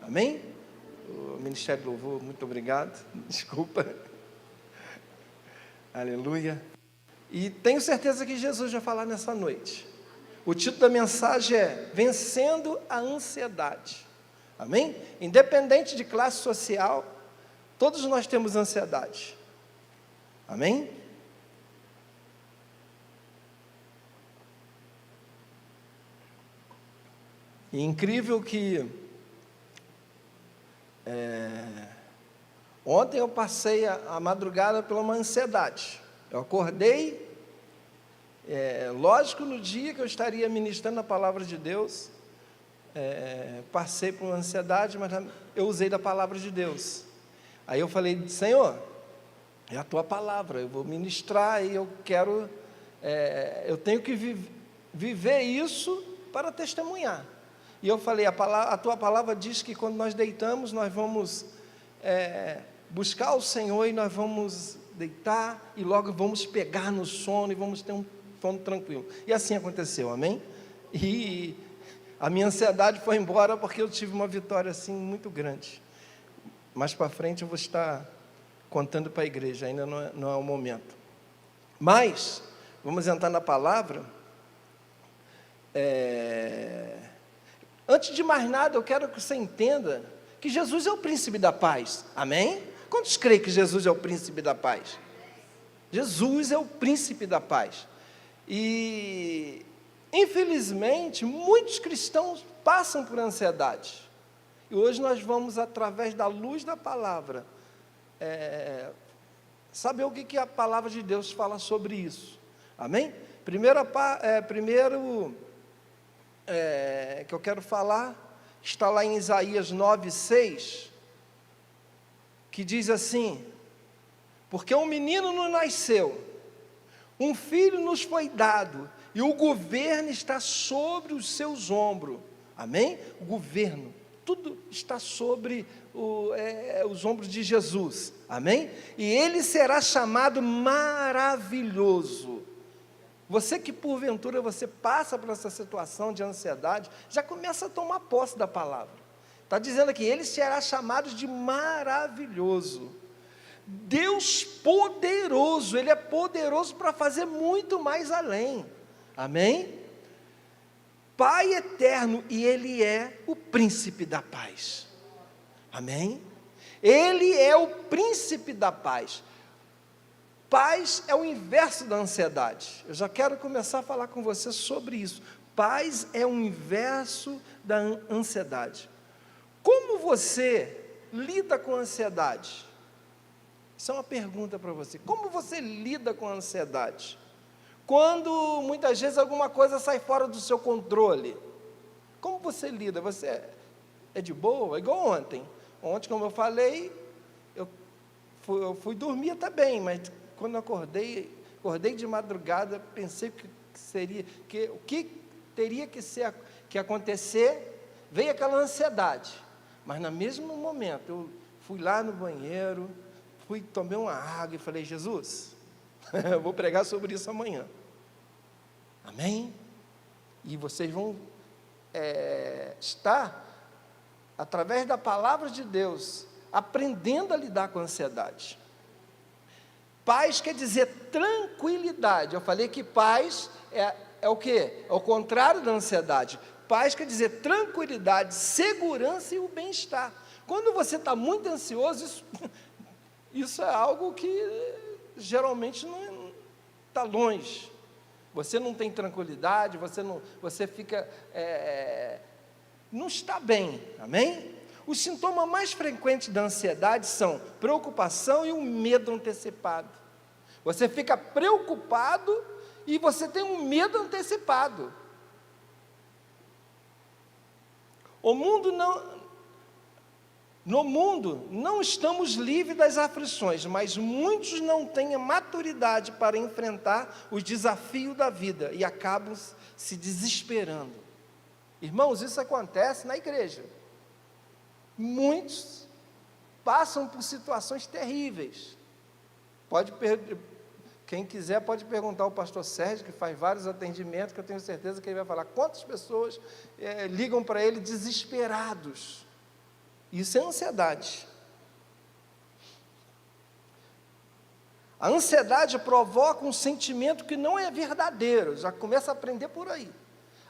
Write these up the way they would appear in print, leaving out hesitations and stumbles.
Amém? O Ministério do Louvor, muito obrigado. Desculpa. Aleluia. E tenho certeza que Jesus vai falar nessa noite. O título da mensagem é Vencendo a Ansiedade. Amém? Independente de classe social, todos nós temos ansiedade. Amém? E incrível que ontem eu passei a madrugada por uma ansiedade. Eu acordei, lógico, no dia que eu estaria ministrando a palavra de Deus, passei por uma ansiedade, mas eu usei da palavra de Deus. Aí eu falei, Senhor, é a tua palavra, eu vou ministrar e eu quero, eu tenho que viver isso para testemunhar. E eu falei, a tua palavra diz que quando nós deitamos, nós vamos buscar o Senhor e nós vamos deitar e logo vamos pegar no sono e vamos ter um sono tranquilo. E assim aconteceu, amém? E a minha ansiedade foi embora porque eu tive uma vitória assim muito grande. Mais para frente eu vou estar contando para a igreja, ainda não é o momento. Mas, vamos entrar na palavra. Antes de mais nada, eu quero que você entenda que Jesus é o príncipe da paz, amém? Quantos creem que Jesus é o príncipe da paz? Jesus é o príncipe da paz. E, infelizmente, muitos cristãos passam por ansiedade. E hoje nós vamos, através da luz da palavra, saber o que a palavra de Deus fala sobre isso, amém? Primeiro que eu quero falar, está lá em Isaías 9:6, que diz assim, porque um menino nos nasceu, um filho nos foi dado, e o governo está sobre os seus ombros, amém? O governo, tudo está sobre os ombros de Jesus, amém? E ele será chamado maravilhoso. Você que porventura você passa por essa situação de ansiedade, já começa a tomar posse da palavra. Está dizendo aqui, ele será chamado de maravilhoso. Deus poderoso, ele é poderoso para fazer muito mais além. Amém? Pai eterno, e ele é o príncipe da paz. Amém? Ele é o príncipe da paz. Paz é o inverso da ansiedade. Eu já quero começar a falar com você sobre isso. Paz é o inverso da ansiedade. Como você lida com a ansiedade? Isso é uma pergunta para você. Como você lida com a ansiedade? Quando muitas vezes alguma coisa sai fora do seu controle, como você lida? Você é de boa? Igual ontem. Ontem, como eu falei, eu fui dormir até bem, mas quando eu acordei de madrugada, pensei o que teria que acontecer, veio aquela ansiedade, mas no mesmo momento, eu fui lá no banheiro, tomei uma água e falei, Jesus, eu vou pregar sobre isso amanhã, amém? E vocês vão estar, através da palavra de Deus, aprendendo a lidar com a ansiedade. Paz quer dizer tranquilidade. Eu falei que paz é o quê? É o contrário da ansiedade. Paz quer dizer tranquilidade, segurança e o bem-estar. Quando você está muito ansioso, isso é algo que geralmente não está longe. Você não tem tranquilidade, você fica, não está bem, amém? Os sintomas mais frequentes da ansiedade são preocupação e um medo antecipado. Você fica preocupado e você tem um medo antecipado. No mundo não estamos livres das aflições, mas muitos não têm a maturidade para enfrentar os desafios da vida e acabam se desesperando. Irmãos, isso acontece na igreja. Muitos passam por situações terríveis. Quem quiser pode perguntar ao pastor Sérgio, que faz vários atendimentos, que eu tenho certeza que ele vai falar quantas pessoas ligam para ele desesperados. Isso é ansiedade. A ansiedade provoca um sentimento que não é verdadeiro, já começa a aprender por aí.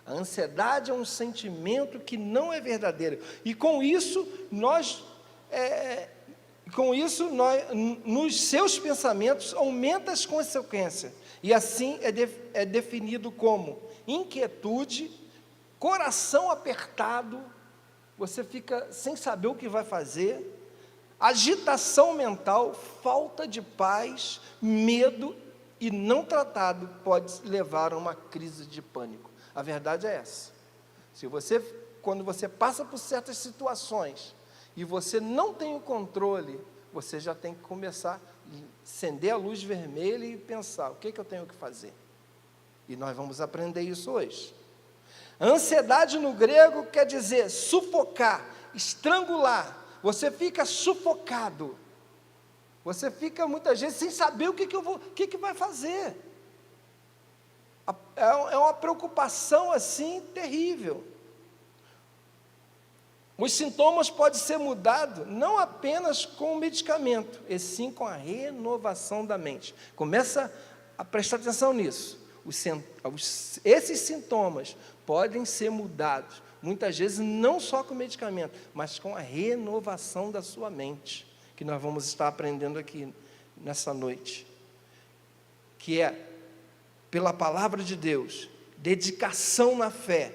A ansiedade é um sentimento que não é verdadeiro, e com isso, nos seus pensamentos, aumenta as consequências, e assim é definido como inquietude, coração apertado, você fica sem saber o que vai fazer, agitação mental, falta de paz, medo e não tratado pode levar a uma crise de pânico. A verdade é essa. Quando você passa por certas situações e você não tem o controle, você já tem que começar a acender a luz vermelha e pensar, o que eu tenho que fazer? E nós vamos aprender isso hoje. A ansiedade no grego quer dizer sufocar, estrangular. Você fica sufocado, você fica muitas vezes sem saber o que vai fazer. É uma preocupação assim terrível. Os sintomas podem ser mudados não apenas com o medicamento, e sim com a renovação da mente. Começa a prestar atenção nisso. Esses sintomas podem ser mudados, muitas vezes não só com medicamento, mas com a renovação da sua mente, que nós vamos estar aprendendo aqui nessa noite, que é, pela palavra de Deus, dedicação na fé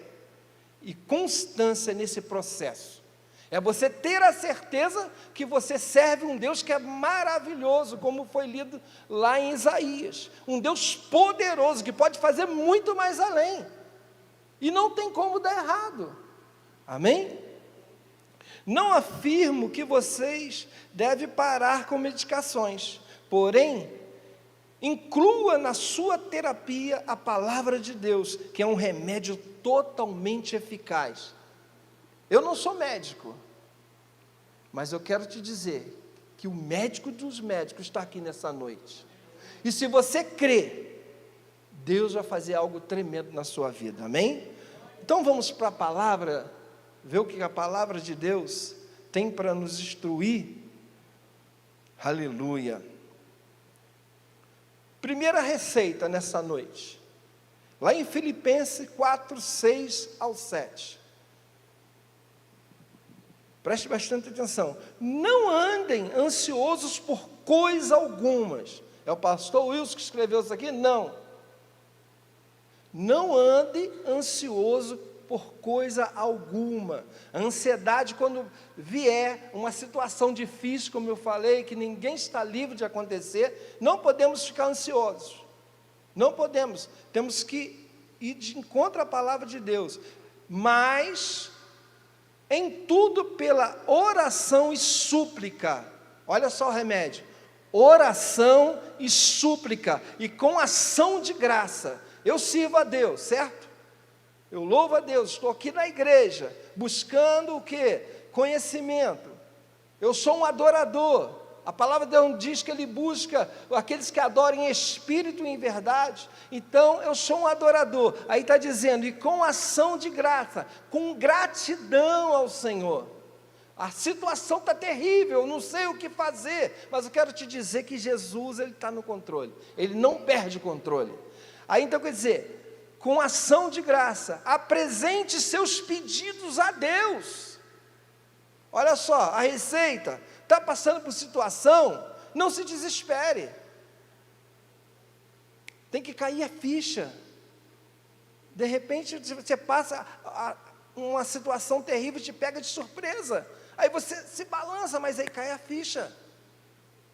e constância nesse processo. É você ter a certeza que você serve um Deus que é maravilhoso, como foi lido lá em Isaías, um Deus poderoso, que pode fazer muito mais além, e não tem como dar errado, amém? Não afirmo que vocês devem parar com medicações, porém, inclua na sua terapia a palavra de Deus, que é um remédio totalmente eficaz. Eu não sou médico, mas eu quero te dizer que o médico dos médicos está aqui nessa noite, e se você crê, Deus vai fazer algo tremendo na sua vida, amém? Então vamos para a palavra, ver o que a palavra de Deus tem para nos instruir. Aleluia. Primeira receita nessa noite, lá em Filipenses 4, 6 ao 7. Preste bastante atenção. Não andem ansiosos por coisa algumas. É o pastor Wilson que escreveu isso aqui? Não. Não ande ansioso por coisa alguma. A ansiedade, quando vier uma situação difícil, como eu falei, que ninguém está livre de acontecer, não podemos ficar ansiosos. Não podemos. Temos que ir de encontro à palavra de Deus. Mas, em tudo pela oração e súplica. Olha só o remédio. Oração e súplica. E com ação de graça. Eu sirvo a Deus, certo? Eu louvo a Deus, estou aqui na igreja, buscando o quê? Conhecimento. Eu sou um adorador. A palavra de Deus diz que Ele busca aqueles que adoram em espírito e em verdade. Então, eu sou um adorador. Aí está dizendo, e com ação de graça, com gratidão ao Senhor. A situação está terrível, eu não sei o que fazer, mas eu quero te dizer que Jesus, Ele está no controle. Ele não perde o controle. Aí então quer dizer, com ação de graça, apresente seus pedidos a Deus. Olha só, a receita, está passando por situação, não se desespere. Tem que cair a ficha. De repente você passa uma situação terrível, te pega de surpresa. Aí você se balança, mas aí cai a ficha.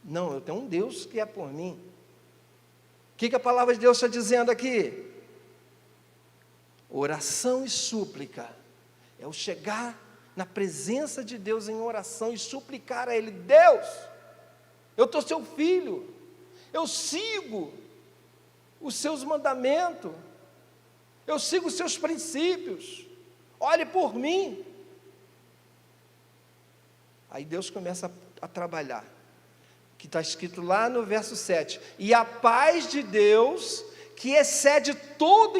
Não, eu tenho um Deus que é por mim. O que a palavra de Deus está dizendo aqui? Oração e súplica. É o chegar na presença de Deus em oração e suplicar a Ele. Deus, eu estou seu filho. Eu sigo os seus mandamentos. Eu sigo os seus princípios. Olhe por mim. Aí Deus começa a trabalhar. Que está escrito lá no verso 7, e a paz de Deus, que excede todo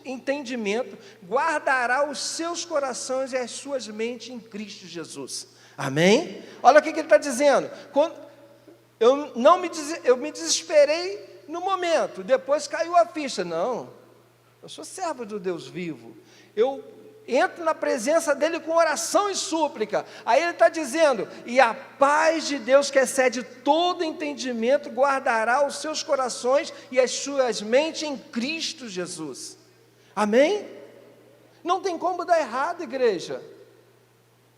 entendimento, guardará os seus corações e as suas mentes em Cristo Jesus. Amém? Olha o que ele está dizendo. Eu me desesperei no momento, depois caiu a ficha. Não, eu sou servo do Deus vivo. Eu entro na presença dele com oração e súplica. Aí ele está dizendo: e a paz de Deus, que excede todo entendimento, guardará os seus corações e as suas mentes em Cristo Jesus. Amém? Não tem como dar errado, igreja.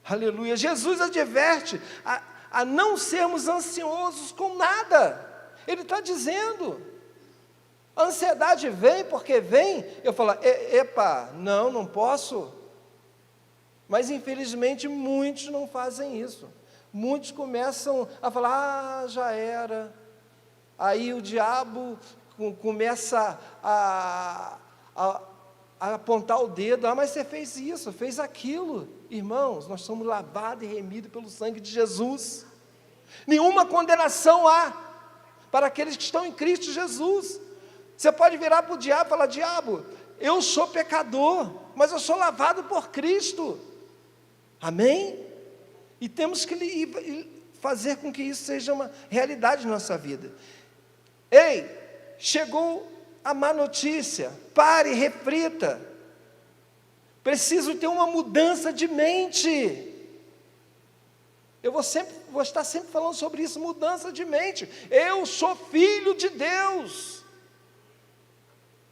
Aleluia. Jesus adverte a não sermos ansiosos com nada. Ele está dizendo: a ansiedade vem porque vem. Eu falo: epa, não posso. Mas infelizmente muitos não fazem isso. Muitos começam a falar: já era. Aí o diabo começa a apontar o dedo: mas você fez isso, fez aquilo. Irmãos, nós somos lavados e remidos pelo sangue de Jesus. Nenhuma condenação há para aqueles que estão em Cristo Jesus. Você pode virar para o diabo e falar: diabo, eu sou pecador, mas eu sou lavado por Cristo. Amém? E temos que fazer com que isso seja uma realidade na nossa vida. Ei, chegou a má notícia. Pare, reflita. Preciso ter uma mudança de mente. Eu vou estar sempre falando sobre isso, mudança de mente. Eu sou filho de Deus.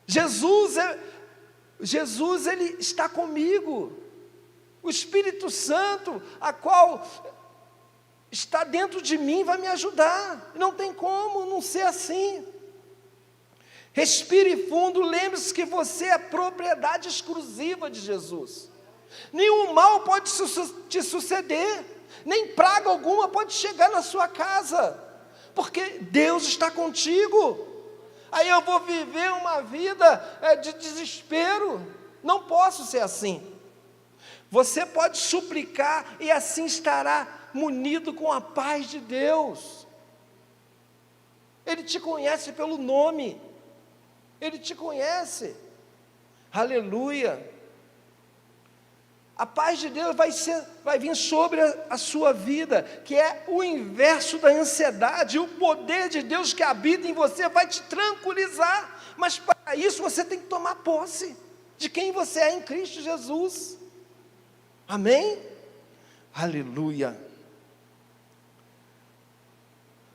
Jesus, ele está comigo. O Espírito Santo, a qual está dentro de mim, vai me ajudar. Não tem como não ser assim. Respire fundo, lembre-se que você é propriedade exclusiva de Jesus. Nenhum mal pode te suceder, nem praga alguma pode chegar na sua casa, porque Deus está contigo. Aí eu vou viver uma vida de desespero. Não posso ser assim. Você pode suplicar e assim estará munido com a paz de Deus. Ele te conhece pelo nome. Ele te conhece. Aleluia. A paz de Deus vai vir sobre a sua vida, que é o inverso da ansiedade. O poder de Deus que habita em você vai te tranquilizar. Mas para isso você tem que tomar posse de quem você é em Cristo Jesus. Amém? Aleluia.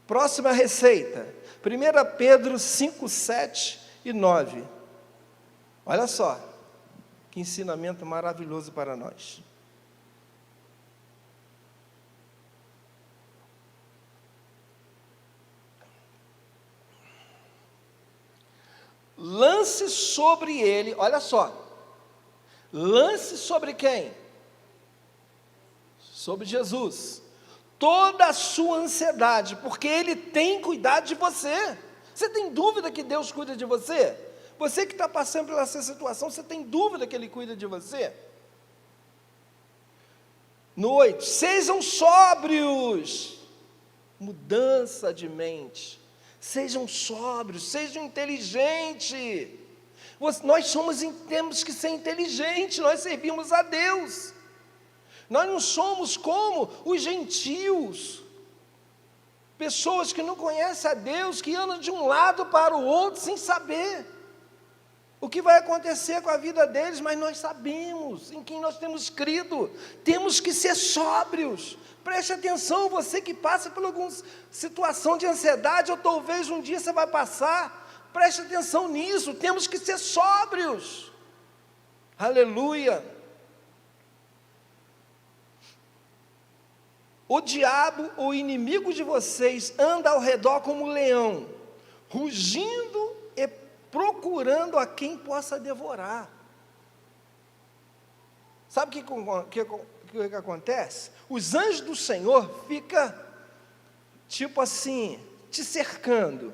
Próxima receita. 1 Pedro 5, 7 e 9. Olha só, que ensinamento maravilhoso para nós. Lance sobre ele, olha só, lance sobre quem? Sobre Jesus, toda a sua ansiedade, porque Ele tem cuidado de você. Você tem dúvida que Deus cuida de você? Você que está passando pela essa situação, você tem dúvida que Ele cuida de você? No 8, sejam sóbrios, mudança de mente, sejam sóbrios, sejam inteligentes. Temos que ser inteligentes, nós servimos a Deus. Nós não somos como os gentios, pessoas que não conhecem a Deus, que andam de um lado para o outro sem saber o que vai acontecer com a vida deles, mas nós sabemos em quem nós temos crido. Temos que ser sóbrios. Preste atenção, você que passa por alguma situação de ansiedade, ou talvez um dia você vai passar, preste atenção nisso, temos que ser sóbrios. Aleluia. O diabo, o inimigo de vocês, anda ao redor como um leão, rugindo e procurando a quem possa devorar. Sabe o que acontece? Os anjos do Senhor ficam, tipo assim, te cercando,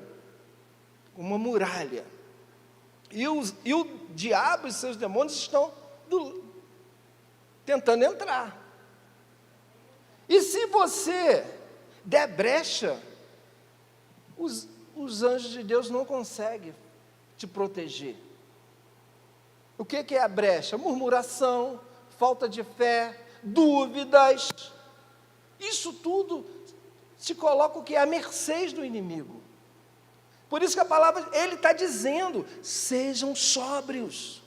uma muralha. E o diabo e seus demônios estão tentando entrar. E se você der brecha, os anjos de Deus não conseguem te proteger. O que é a brecha? Murmuração, falta de fé, dúvidas. te coloca o que? À mercê do inimigo. Por isso que a palavra, ele está dizendo, sejam sóbrios,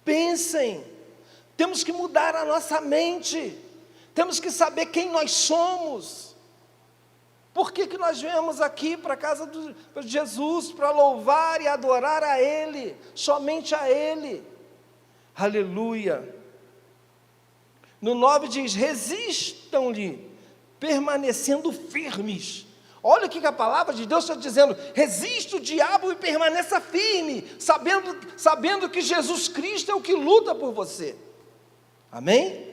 pensem, temos que mudar a nossa mente, temos que saber quem nós somos. Por que nós viemos aqui para a casa de Jesus, para louvar e adorar a Ele, somente a Ele? Aleluia. No 9 diz, resistam-lhe, permanecendo firmes. Olha o que a palavra de Deus está dizendo, resista o diabo e permaneça firme, sabendo que Jesus Cristo é o que luta por você. Amém?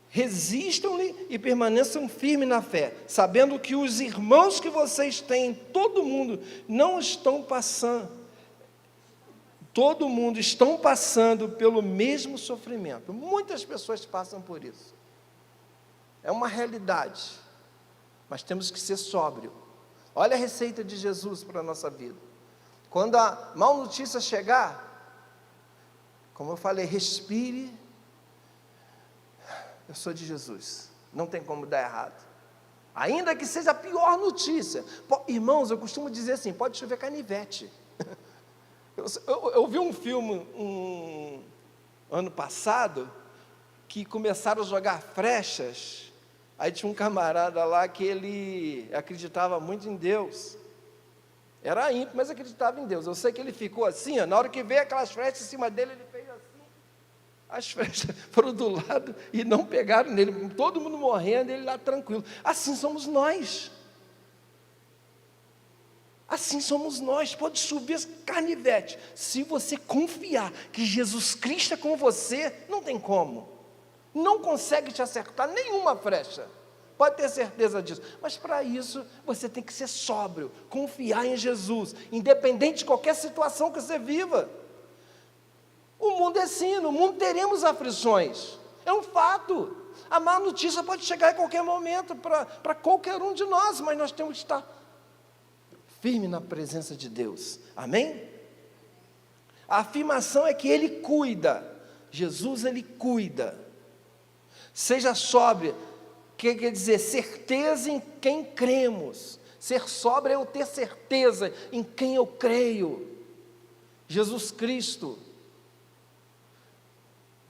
Resistam-lhe e permaneçam firmes na fé, sabendo que os irmãos que vocês têm, todo mundo estão passando pelo mesmo sofrimento. Muitas pessoas passam por isso. É uma realidade, mas temos que ser sóbrio. Olha a receita de Jesus para a nossa vida. Quando a má notícia chegar, como eu falei, respire. Eu sou de Jesus, não tem como dar errado, ainda que seja a pior notícia. Irmãos, eu costumo dizer assim, pode chover canivete. Eu vi um filme ano passado, que começaram a jogar flechas, aí tinha um camarada lá que ele acreditava muito em Deus, era ímpio, mas acreditava em Deus. Eu sei que ele ficou assim, na hora que veio aquelas flechas em cima dele, ele fez assim, as flechas foram do lado e não pegaram nele, todo mundo morrendo, ele lá tranquilo. Assim somos nós. Assim somos nós. Pode subir esse canivete, se você confiar que Jesus Cristo é com você, não tem como, não consegue te acertar nenhuma flecha, pode ter certeza disso. Mas para isso, você tem que ser sóbrio, confiar em Jesus, independente de qualquer situação que você viva. O mundo é assim, no mundo teremos aflições, é um fato. A má notícia pode chegar a qualquer momento para qualquer um de nós, mas nós temos que estar firme na presença de Deus, amém? A afirmação é que Ele cuida, Jesus Ele cuida. Seja sóbrio, que quer dizer certeza em quem cremos. Ser sóbrio é eu ter certeza em quem eu creio, Jesus Cristo.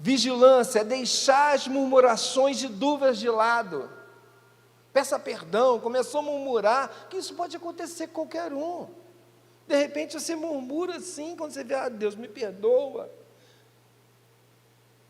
Vigilância é deixar as murmurações e dúvidas de lado. Peça perdão, começou a murmurar, que isso pode acontecer com qualquer um. De repente você murmura assim, quando você vê, Deus me perdoa.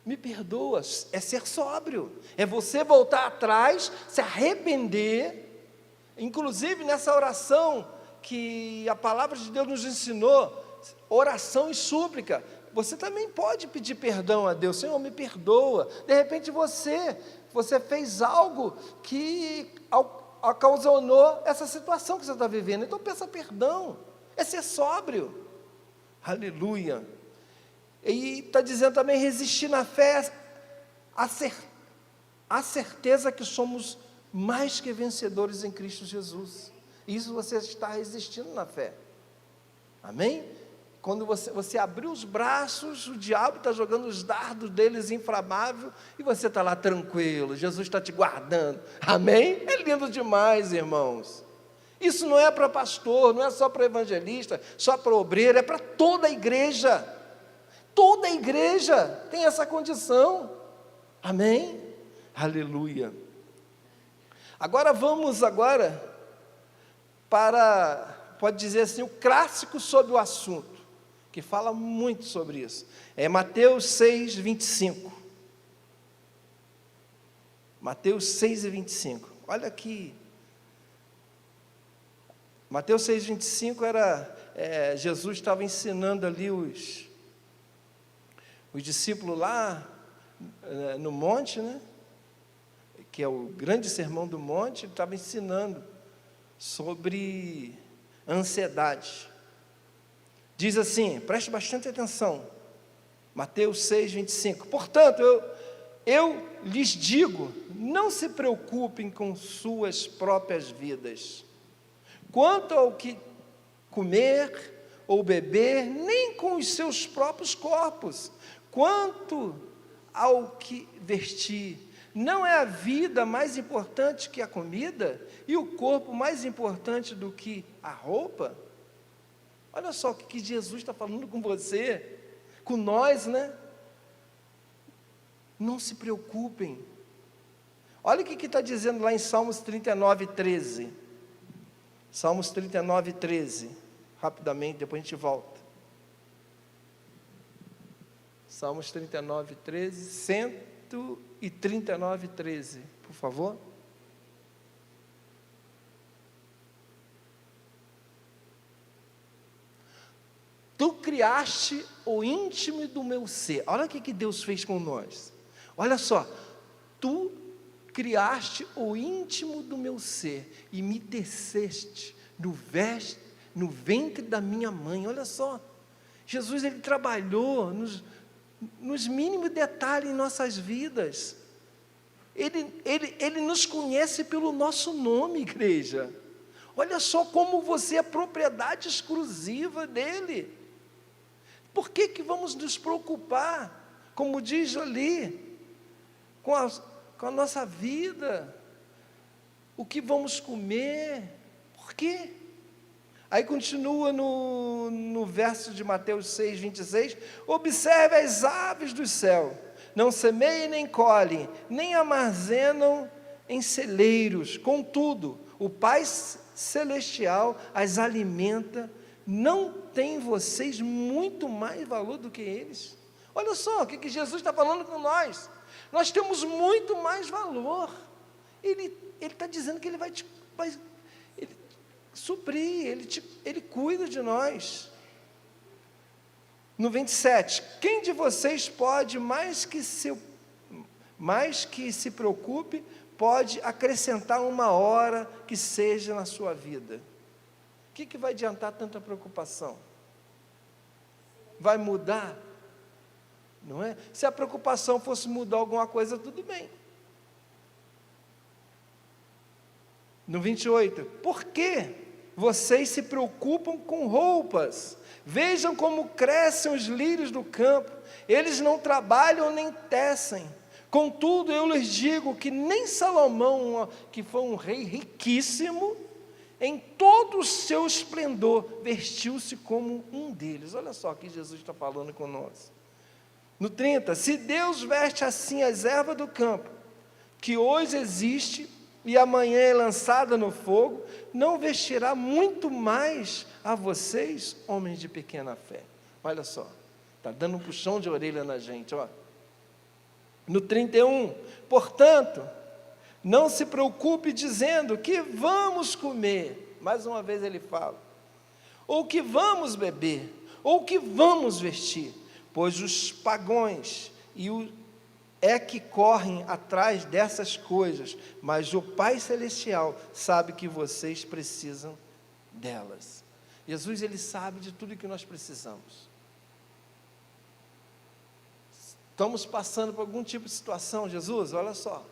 Me perdoa, é ser sóbrio, é você voltar atrás, se arrepender. Inclusive nessa oração que a palavra de Deus nos ensinou, oração e súplica, você também pode pedir perdão a Deus. Senhor, me perdoa. De repente você fez algo que ocasionou essa situação que você está vivendo, então peça perdão, é ser sóbrio. Aleluia. E está dizendo também, resistir na fé, a certeza que somos mais que vencedores em Cristo Jesus. Isso você está resistindo na fé, amém? Quando você abrir os braços, o diabo está jogando os dardos deles inflamáveis, e você está lá tranquilo, Jesus está te guardando, amém? É lindo demais, irmãos. Isso não é para pastor, não é só para evangelista, só para obreiro, é para toda a igreja. Toda a igreja tem essa condição, amém? Aleluia. Agora vamos para, pode dizer assim, o clássico sobre o assunto, que fala muito sobre isso, é Mateus 6, 25. Mateus 6 e 25, olha aqui. Mateus 6, 25 Jesus estava ensinando ali os discípulos lá no monte, né? Que é o grande sermão do monte. Ele estava ensinando sobre ansiedade. Diz assim, preste bastante atenção, Mateus 6, 25, portanto, eu lhes digo, não se preocupem com suas próprias vidas, quanto ao que comer ou beber, nem com os seus próprios corpos, quanto ao que vestir. Não é a vida mais importante que a comida? E o corpo mais importante do que a roupa? Olha só o que Jesus está falando com você, com nós, né? Não se preocupem. Olha o que está dizendo lá em Salmos 39, 13. Salmos 39, 13. Rapidamente, depois a gente volta. Salmos 39, 13. 139, 13. Por favor. Tu criaste o íntimo do meu ser. Olha o que Deus fez com nós. Olha só. Tu criaste o íntimo do meu ser e me teceste no ventre da minha mãe. Olha só. Jesus, ele trabalhou nos mínimos detalhes em nossas vidas. Ele nos conhece pelo nosso nome, igreja. Olha só como você é propriedade exclusiva dele. Por que vamos nos preocupar, como diz ali, com a nossa vida? O que vamos comer? Por quê? Aí continua no verso de Mateus 6, 26, observe as aves do céu, não semeiam nem colhem, nem armazenam em celeiros, contudo, o Pai Celestial as alimenta. Não tem vocês muito mais valor do que eles? Olha só o que Jesus está falando com nós. Nós temos muito mais valor. Ele está dizendo que ele vai suprir, ele cuida de nós. No 27, quem de vocês pode, mais que se preocupe, pode acrescentar uma hora que seja na sua vida? O que vai adiantar tanta preocupação? Vai mudar? Não é? Se a preocupação fosse mudar alguma coisa, tudo bem. No 28, por que vocês se preocupam com roupas? Vejam como crescem os lírios do campo, eles não trabalham nem tecem. Contudo, eu lhes digo que nem Salomão, que foi um rei riquíssimo, em todo o seu esplendor, vestiu-se como um deles. Olha só o que Jesus está falando com nós. No 30, se Deus veste assim as ervas do campo, que hoje existe e amanhã é lançada no fogo, não vestirá muito mais a vocês, homens de pequena fé. Olha só, está dando um puxão de orelha na gente, ó. No 31, portanto, não se preocupe dizendo que vamos comer, mais uma vez ele fala, ou que vamos beber, ou que vamos vestir, pois os pagãos é que correm atrás dessas coisas, mas o Pai Celestial sabe que vocês precisam delas. Jesus, ele sabe de tudo que nós precisamos. Estamos passando por algum tipo de situação, Jesus, olha só.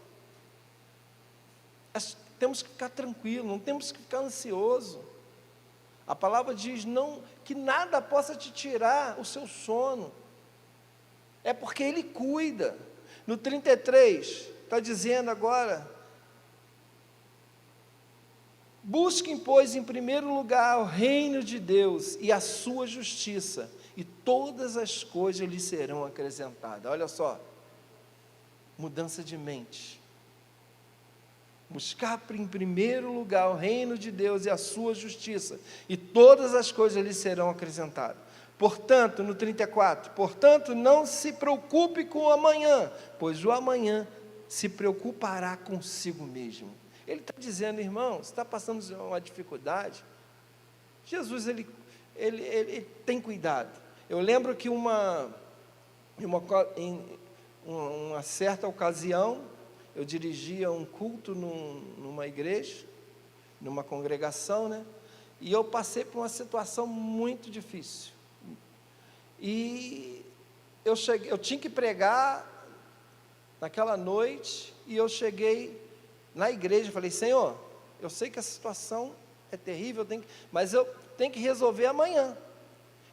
Temos que ficar tranquilo, não temos que ficar ansioso. A palavra diz que nada possa te tirar o seu sono. É porque ele cuida. No 33, está dizendo agora, busquem, pois, em primeiro lugar o reino de Deus e a sua justiça, e todas as coisas lhe serão acrescentadas. Olha só, mudança de mente. Buscar em primeiro lugar o reino de Deus e a sua justiça, e todas as coisas lhe serão acrescentadas. Portanto, no 34, portanto, não se preocupe com o amanhã, pois o amanhã se preocupará consigo mesmo. Ele está dizendo, irmão, você está passando uma dificuldade, Jesus, ele tem cuidado. Eu lembro que em uma certa ocasião, eu dirigia um culto numa igreja, numa congregação, né? E eu passei por uma situação muito difícil. E eu tinha que pregar naquela noite, e eu cheguei na igreja e falei, Senhor, eu sei que a situação é terrível, mas eu tenho que resolver amanhã.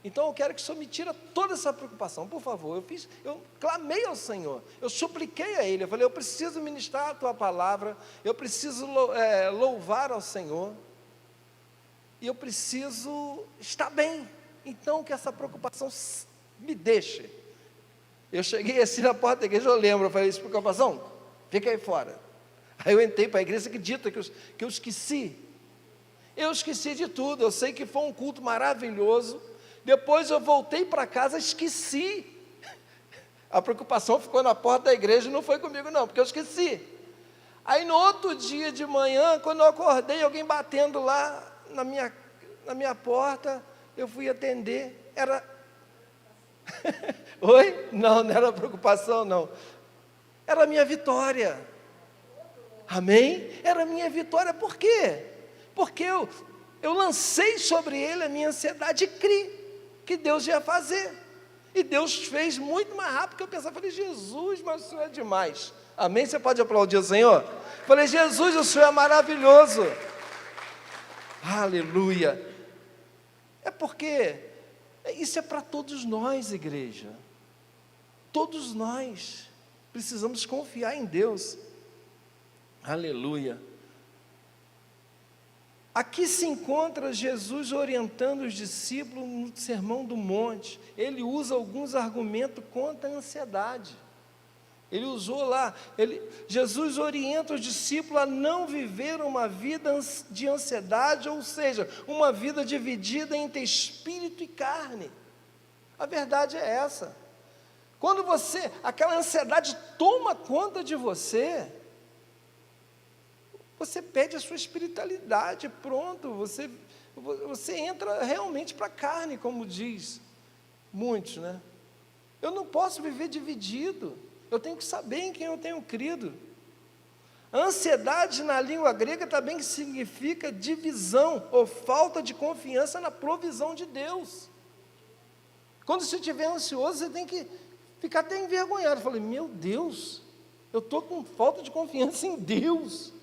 Então eu quero que o Senhor me tire toda essa preocupação, por favor. Eu clamei ao Senhor, eu supliquei a Ele, eu falei, eu preciso ministrar a Tua palavra, eu preciso louvar ao Senhor, e eu preciso estar bem. Então que essa preocupação me deixe. Eu cheguei assim na porta da igreja, eu lembro, eu falei, essa preocupação, fica aí fora. Aí eu entrei para a igreja, acredita que eu esqueci. Eu esqueci de tudo, eu sei que foi um culto maravilhoso. Depois eu voltei para casa, esqueci. A preocupação ficou na porta da igreja, não foi comigo não, porque eu esqueci. Aí no outro dia de manhã, quando eu acordei, alguém batendo lá na minha porta, eu fui atender, era... Oi? Não era preocupação não, era a minha vitória. Amém? Era a minha vitória, por quê? Porque eu lancei sobre ele a minha ansiedade e criei que Deus ia fazer, e Deus fez muito mais rápido que eu pensava. Falei, Jesus, mas o Senhor é demais. Amém? Você pode aplaudir o Senhor? Falei, Jesus, o Senhor é maravilhoso. Aleluia. É porque isso é para todos nós, igreja. Todos nós precisamos confiar em Deus. Aleluia. Aqui se encontra Jesus orientando os discípulos no Sermão do Monte. Ele usa alguns argumentos contra a ansiedade. Ele usou lá, Jesus orienta os discípulos a não viver uma vida de ansiedade, ou seja, uma vida dividida entre espírito e carne. A verdade é essa. Quando aquela ansiedade toma conta de você perde a sua espiritualidade, pronto, você entra realmente para a carne, como diz muitos, né? Eu não posso viver dividido, eu tenho que saber em quem eu tenho crido. A ansiedade na língua grega também significa divisão, ou falta de confiança na provisão de Deus. Quando você estiver ansioso, você tem que ficar até envergonhado. Eu falei, meu Deus, eu estou com falta de confiança em Deus.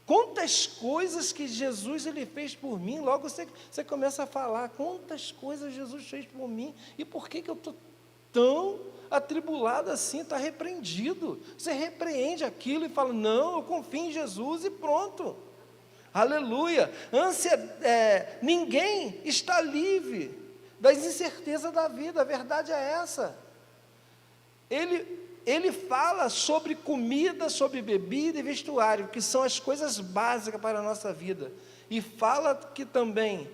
Quantas coisas que Jesus ele fez por mim, logo você começa a falar, quantas coisas Jesus fez por mim, e por que eu estou tão atribulado assim? Está repreendido. Você repreende aquilo e fala, não, eu confio em Jesus e pronto. Aleluia. Ninguém está livre das incertezas da vida, a verdade é essa. Ele fala sobre comida, sobre bebida e vestuário, que são as coisas básicas para a nossa vida. E fala que também,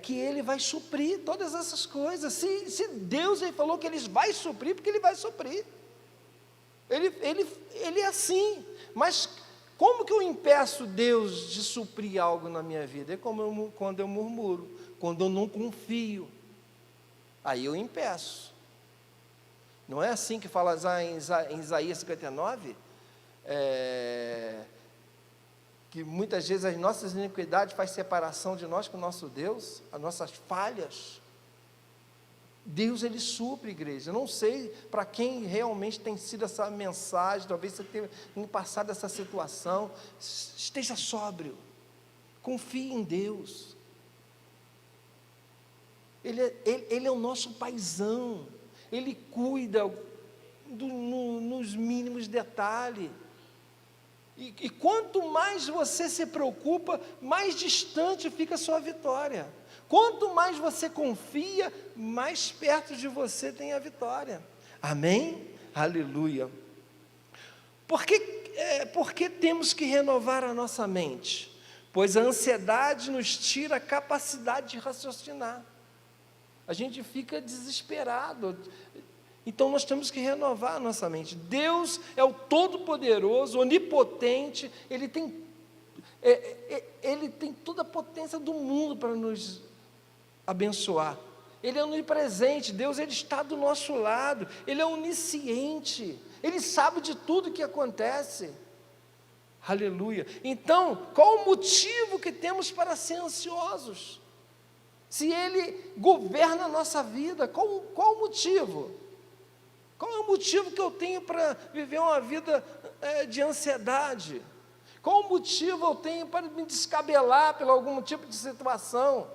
que Ele vai suprir todas essas coisas. Se Deus ele falou que Ele vai suprir, porque Ele vai suprir. Ele é assim. Mas como que eu impeço Deus de suprir algo na minha vida? É quando eu murmuro, quando eu não confio. Aí eu impeço. Não é assim que fala em Isaías 59? Que muitas vezes as nossas iniquidades fazem separação de nós com o nosso Deus, as nossas falhas. Deus, Ele supre, igreja. Eu não sei para quem realmente tem sido essa mensagem, talvez você tenha passado essa situação. Esteja sóbrio, confie em Deus. Ele é o nosso paizão. Ele cuida nos mínimos detalhes. E quanto mais você se preocupa, mais distante fica a sua vitória. Quanto mais você confia, mais perto de você tem a vitória. Amém? Aleluia. Por que temos que renovar a nossa mente? Pois a ansiedade nos tira a capacidade de raciocinar. A gente fica desesperado. Então nós temos que renovar a nossa mente. Deus é o Todo-Poderoso, Onipotente. Ele tem toda a potência do mundo para nos abençoar. Ele é onipresente. Deus, Ele está do nosso lado. Ele é onisciente. Ele sabe de tudo que acontece. Aleluia. Então, qual o motivo que temos para ser ansiosos? Se Ele governa a nossa vida, qual o motivo? Qual é o motivo que eu tenho para viver uma vida de ansiedade? Qual o motivo eu tenho para me descabelar por algum tipo de situação?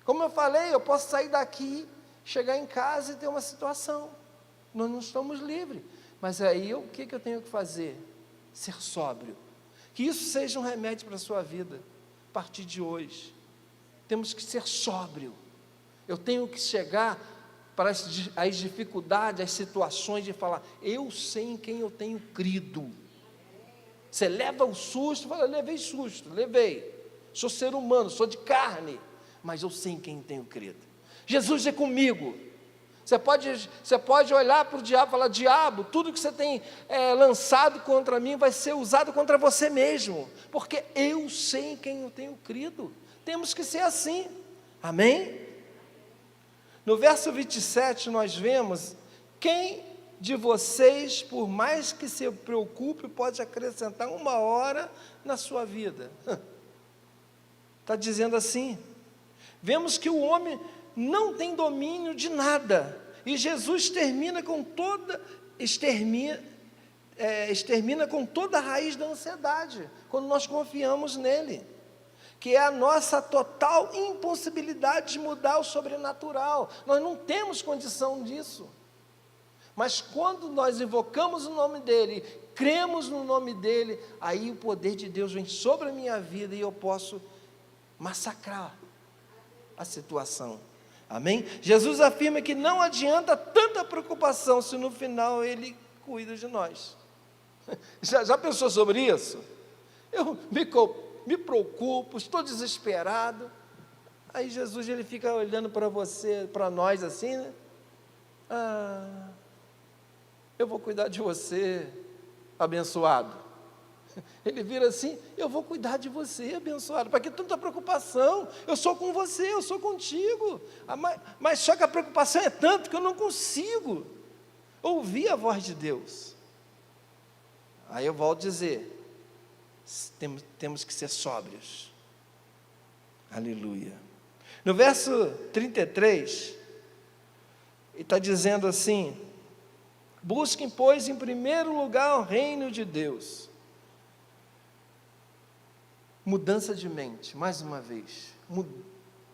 Como eu falei, eu posso sair daqui, chegar em casa e ter uma situação. Nós não estamos livres. Mas aí, o que eu tenho que fazer? Ser sóbrio. Que isso seja um remédio para a sua vida, a partir de hoje. Temos que ser sóbrio. Eu tenho que chegar para as dificuldades, as situações, de falar, eu sei em quem eu tenho crido. Você leva o susto, fala, levei susto, levei. Sou ser humano, sou de carne, mas eu sei em quem tenho crido. Jesus é comigo. Você pode olhar para o diabo e falar, diabo, tudo que você tem lançado contra mim vai ser usado contra você mesmo, porque eu sei em quem eu tenho crido. Temos que ser assim, amém? No verso 27 nós vemos, quem de vocês, por mais que se preocupe, pode acrescentar 1 hora na sua vida? Está dizendo assim, vemos que o homem não tem domínio de nada, e Jesus extermina com toda a raiz da ansiedade, quando nós confiamos nele, que é a nossa total impossibilidade de mudar o sobrenatural. Nós não temos condição disso, mas quando nós invocamos o nome dele, cremos no nome dele, aí o poder de Deus vem sobre a minha vida, e eu posso massacrar a situação, amém? Jesus afirma que não adianta tanta preocupação, se no final ele cuida de nós. Já pensou sobre isso? Eu me preocupo, estou desesperado, aí Jesus ele fica olhando para você, para nós assim, né? Eu vou cuidar de você, abençoado. Ele vira assim, eu vou cuidar de você, abençoado. Para que tanta preocupação? Eu sou com você, eu sou contigo. Mas só que a preocupação é tanto que eu não consigo ouvir a voz de Deus. Aí eu volto a dizer, temos que ser sóbrios. Aleluia. No verso 33, ele está dizendo assim, busquem, pois, em primeiro lugar o reino de Deus. Mudança de mente, mais uma vez,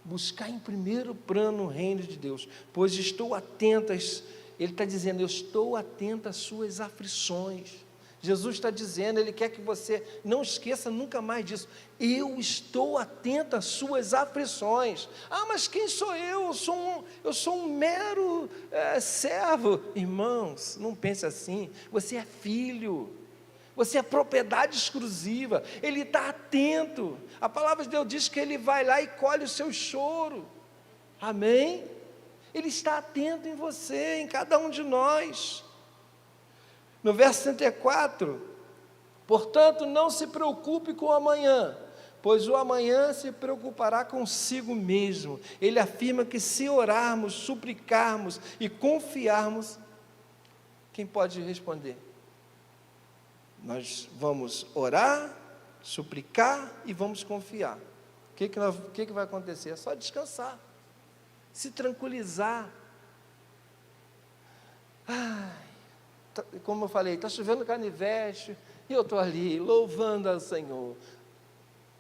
buscar em primeiro plano o reino de Deus, pois estou atento, ele está dizendo, eu estou atento às suas aflições. Jesus está dizendo, ele quer que você não esqueça nunca mais disso, eu estou atento às suas aflições. Mas quem sou eu? Eu sou um mero servo. Irmãos, não pense assim, você é filho, você é propriedade exclusiva, ele está atento. A palavra de Deus diz que ele vai lá e colhe o seu choro, amém? Ele está atento em você, em cada um de nós. No verso 64, portanto, não se preocupe com o amanhã, pois o amanhã se preocupará consigo mesmo. Ele afirma que se orarmos, suplicarmos e confiarmos, quem pode responder? Nós vamos orar, suplicar e vamos confiar. O que vai acontecer? É só descansar, se tranquilizar. Como eu falei, está chovendo canivete, e eu estou ali louvando ao Senhor.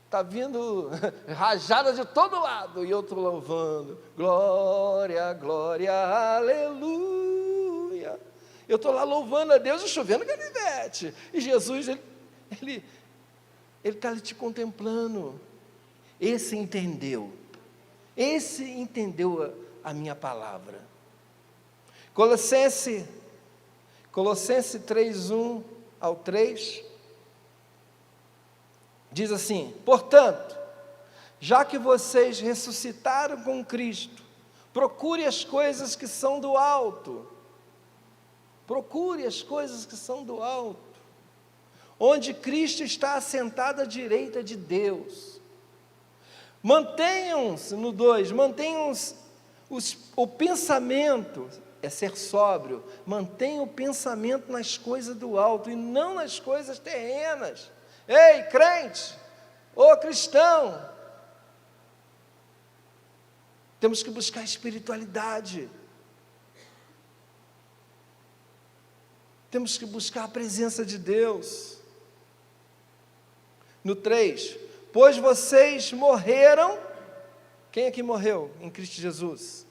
Está vindo rajada de todo lado, e eu estou louvando. Glória, glória, aleluia. Eu estou lá louvando a Deus e chovendo canivete. E Jesus, ele está ali te contemplando. Esse entendeu a minha palavra. Colossenses 3:1 ao 3, diz assim, portanto, já que vocês ressuscitaram com Cristo, procure as coisas que são do alto, onde Cristo está assentado à direita de Deus. Mantenham-se, no 2, o pensamento, é ser sóbrio, mantenha o pensamento nas coisas do alto e não nas coisas terrenas. Ei, crente, ô cristão, temos que buscar espiritualidade, temos que buscar a presença de Deus. No 3, pois vocês morreram Quem aqui morreu em Cristo Jesus?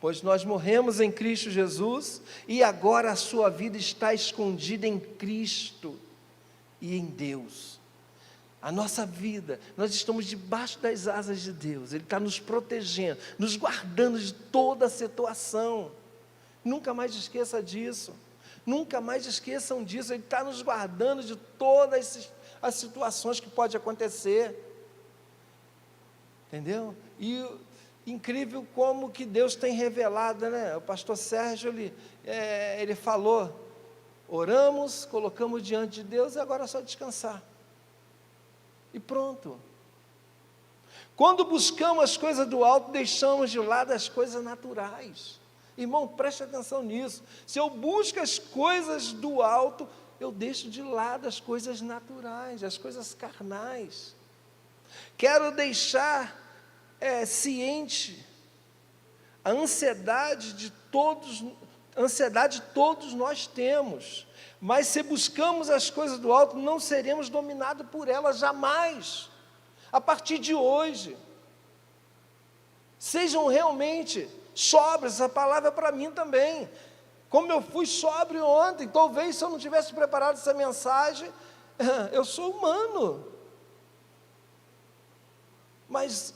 Pois nós morremos em Cristo Jesus e agora a sua vida está escondida em Cristo e em Deus. A nossa vida, nós estamos debaixo das asas de Deus, Ele está nos protegendo, nos guardando de toda a situação. Nunca mais esqueça disso, nunca mais esqueçam disso, Ele está nos guardando de todas as situações que podem acontecer, entendeu? E incrível como que Deus tem revelado, né? O pastor Sérgio, ele falou, oramos, colocamos diante de Deus e agora é só descansar. E pronto. Quando buscamos as coisas do alto, deixamos de lado as coisas naturais. Irmão, preste atenção nisso. Se eu busco as coisas do alto, eu deixo de lado as coisas naturais, as coisas carnais. Quero deixar ciente a ansiedade todos nós temos, mas se buscamos as coisas do alto, não seremos dominados por elas jamais, a partir de hoje. Sejam realmente sóbrios, essa palavra é para mim também, como eu fui sóbrio ontem, talvez se eu não tivesse preparado essa mensagem, eu sou humano, mas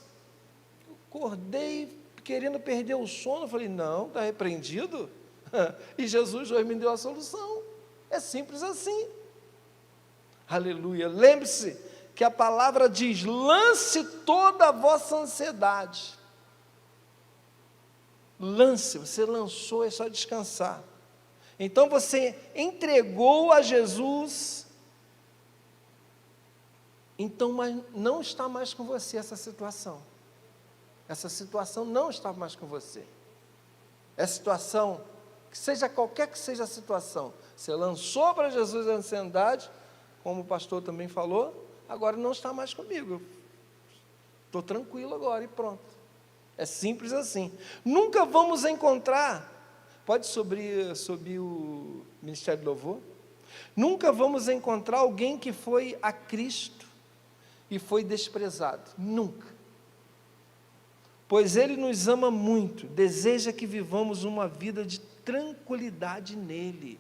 acordei querendo perder o sono, falei, não, está repreendido, e Jesus hoje me deu a solução, é simples assim, aleluia. Lembre-se que a palavra diz, lance toda a vossa ansiedade, lance, você lançou, é só descansar, então você entregou a Jesus, então mas não está mais com você essa situação não está mais com você, essa situação, que seja qualquer que seja a situação, você lançou para Jesus a ansiedade, como o pastor também falou, agora não está mais comigo, estou tranquilo agora e pronto, é simples assim. Nunca vamos encontrar, pode subir o Ministério do Louvor, nunca vamos encontrar alguém que foi a Cristo e foi desprezado, nunca, pois Ele nos ama muito, deseja que vivamos uma vida de tranquilidade nele,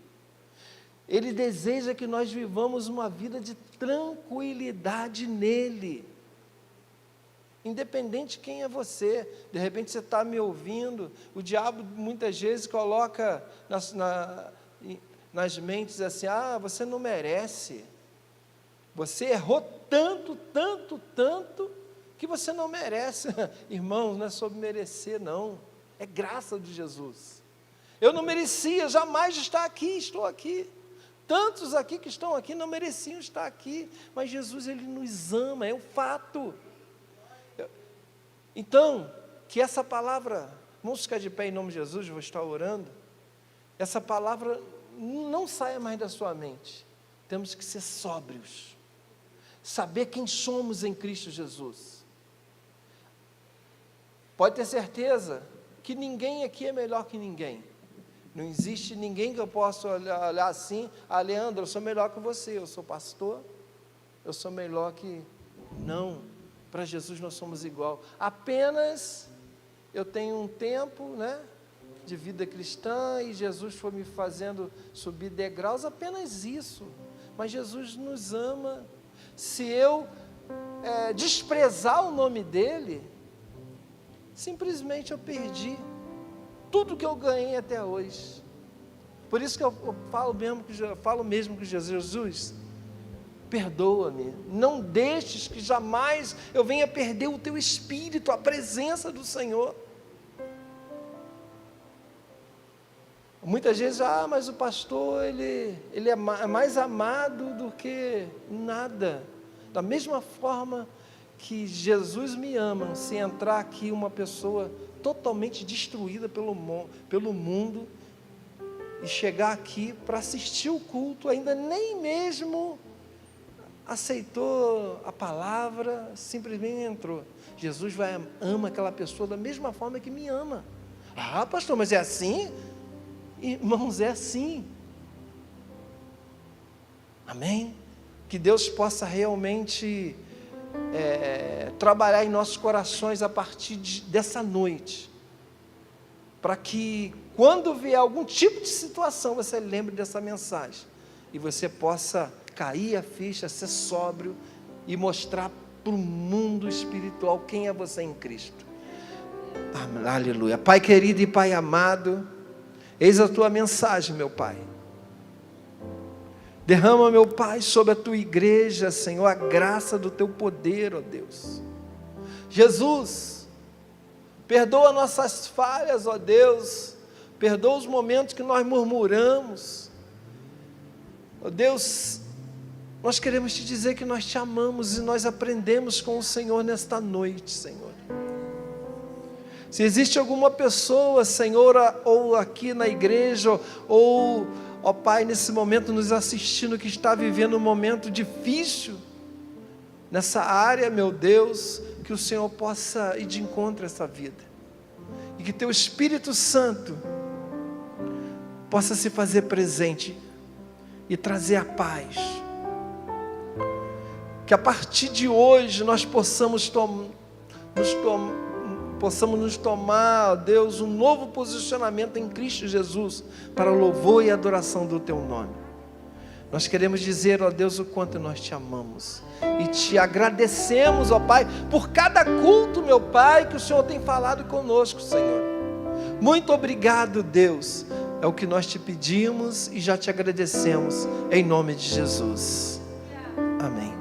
Ele deseja que nós vivamos uma vida de tranquilidade nele, independente de quem é você, de repente você está me ouvindo, o diabo muitas vezes coloca nas mentes assim, você não merece, você errou tanto, que você não merece. Irmãos, não é sobre merecer não, é graça de Jesus, eu não merecia jamais estar aqui, estou aqui, tantos aqui que estão aqui não mereciam estar aqui, mas Jesus, Ele nos ama, é um fato. Então, que essa palavra, vamos ficar de pé em nome de Jesus, vou estar orando, essa palavra não saia mais da sua mente, temos que ser sóbrios, saber quem somos em Cristo Jesus, pode ter certeza que ninguém aqui é melhor que ninguém, não existe ninguém que eu possa olhar assim, Leandro, eu sou melhor que você, eu sou pastor, eu sou melhor que, não, para Jesus nós somos igual, apenas eu tenho um tempo, de vida cristã, e Jesus foi me fazendo subir degraus, apenas isso, mas Jesus nos ama, se eu desprezar o nome dEle, simplesmente eu perdi tudo que eu ganhei até hoje, por isso que eu falo mesmo que Jesus, perdoa-me, não deixes que jamais eu venha perder o teu Espírito, a presença do Senhor. Muitas vezes, mas o pastor, ele é mais amado do que nada, da mesma forma que Jesus me ama, se entrar aqui uma pessoa totalmente destruída pelo mundo, e chegar aqui para assistir o culto, ainda nem mesmo aceitou a palavra, simplesmente entrou, Jesus ama aquela pessoa da mesma forma que me ama. Pastor, mas é assim? Irmãos, é assim, amém? Que Deus possa realmente trabalhar em nossos corações a partir dessa noite, para que quando vier algum tipo de situação, você lembre dessa mensagem, e você possa cair a ficha, ser sóbrio, e mostrar para o mundo espiritual quem é você em Cristo. Aleluia. Pai querido e Pai amado, eis a tua mensagem, meu Pai. Derrama, meu Pai, sobre a tua igreja, Senhor, a graça do teu poder, ó Deus. Jesus, perdoa nossas falhas, ó Deus. Perdoa os momentos que nós murmuramos. Ó Deus, nós queremos te dizer que nós te amamos e nós aprendemos com o Senhor nesta noite, Senhor. Se existe alguma pessoa, Senhor, ou aqui na igreja, ou, ó Pai, nesse momento nos assistindo, que está vivendo um momento difícil, nessa área, meu Deus, que o Senhor possa ir de encontro a essa vida, e que teu Espírito Santo possa se fazer presente, e trazer a paz, que a partir de hoje nós possamos nos tomar, ó Deus, um novo posicionamento em Cristo Jesus, para o louvor e adoração do teu nome. Nós queremos dizer, ó Deus, o quanto nós te amamos, e te agradecemos, ó Pai, por cada culto, meu Pai, que o Senhor tem falado conosco, Senhor. Muito obrigado, Deus, é o que nós te pedimos e já te agradecemos, em nome de Jesus, amém.